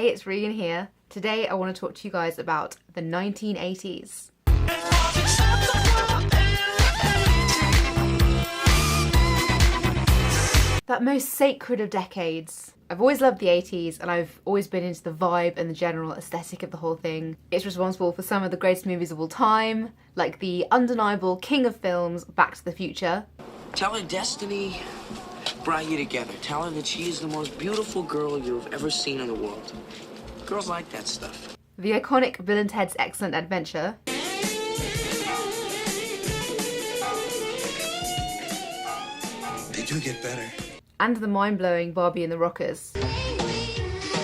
Hey, it's Regan here. Today I want to talk to you guys about the 1980s. That most sacred of decades. I've always loved the 80s and I've always been into the vibe and the general aesthetic of the whole thing. It's responsible for some of the greatest movies of all time, like the undeniable king of films, Back to the Future. Tell her destiny brought you together. Tell her that she is the most beautiful girl you've ever seen in the world. Girls like that stuff. The iconic Bill and Ted's Excellent Adventure. They do get better. And the mind-blowing Barbie and the Rockers.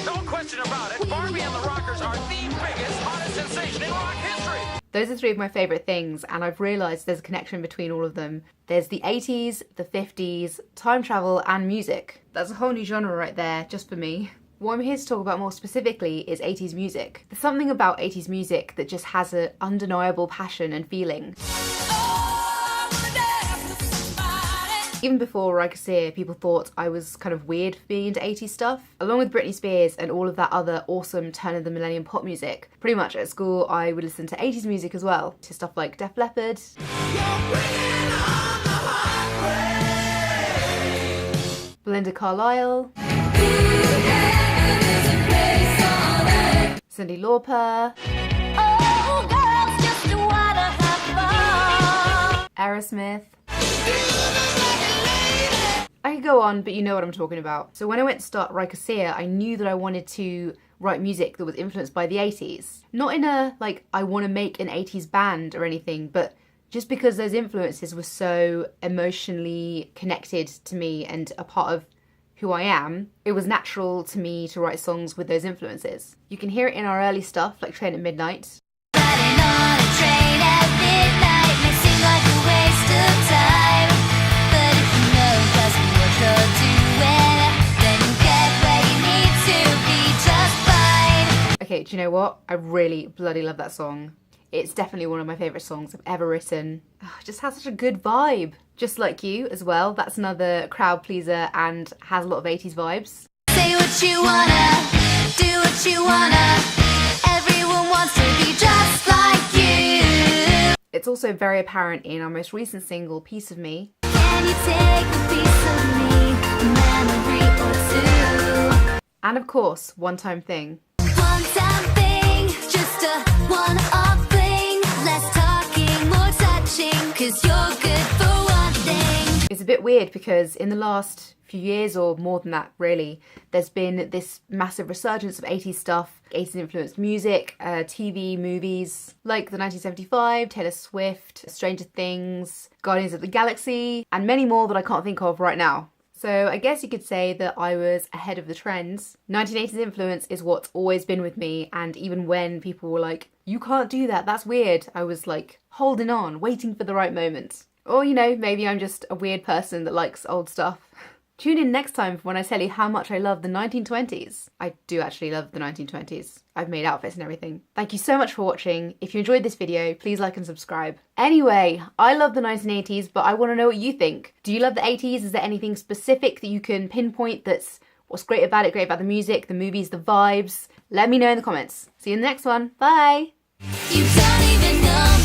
No question about it, Barbie and the Rockers are the biggest, hottest sensation in rock history. Those are three of my favourite things, and I've realised there's a connection between all of them. There's the 80s, the 50s, time travel and music. That's a whole new genre right there, just for me. What I'm here to talk about more specifically is 80s music. There's something about 80s music that just has an undeniable passion and feeling. Even before Ryker, Sear, people thought I was kind of weird for being into 80s stuff. Along with Britney Spears and all of that other awesome turn of the millennium pop music, pretty much at school I would listen to 80s music as well, to stuff like Def Leppard, Belinda Carlisle, Cyndi Lauper, Aerosmith. I could go on, but you know what I'm talking about. So when I went to start Ryker, Sear, I knew that I wanted to write music that was influenced by the 80s. Not in a, like, I want to make an 80s band or anything, but just because those influences were so emotionally connected to me and a part of who I am, it was natural to me to write songs with those influences. You can hear it in our early stuff, like Train at Midnight. Riding on a train at midnight may seem like a waste of time, but if you know just what you're doing, then you get where you need to be just fine. Okay, do you know what? I really bloody love that song. It's definitely one of my favourite songs I've ever written. Oh, it just has such a good vibe. Just Like You as well, that's another crowd pleaser and has a lot of 80s vibes. Say what you wanna, do what you wanna, everyone wants to be just like you. It's also very apparent in our most recent single, Piece of Me. Can you take a piece of me, a memory or two? And of course, One Time Thing. One time thing, just a one-off thing, less talking, more touching, 'cause you're good for one thing. It's a bit weird because in the last few years, or more than that really, there's been this massive resurgence of 80s stuff, 80s influenced music, TV, movies, like the 1975, Taylor Swift, Stranger Things, Guardians of the Galaxy, and many more that I can't think of right now. So I guess you could say that I was ahead of the trends. 1980s influence is what's always been with me, and even when people were like, you can't do that, that's weird, I was like holding on, waiting for the right moment. Or, you know, maybe I'm just a weird person that likes old stuff. Tune in next time for when I tell you how much I love the 1920s. I do actually love the 1920s. I've made outfits and everything. Thank you so much for watching. If you enjoyed this video, please like and subscribe. Anyway, I love the 1980s, but I want to know what you think. Do you love the 80s? Is there anything specific that you can pinpoint that's what's great about it, great about the music, the movies, the vibes? Let me know in the comments. See you in the next one. Bye! You don't even know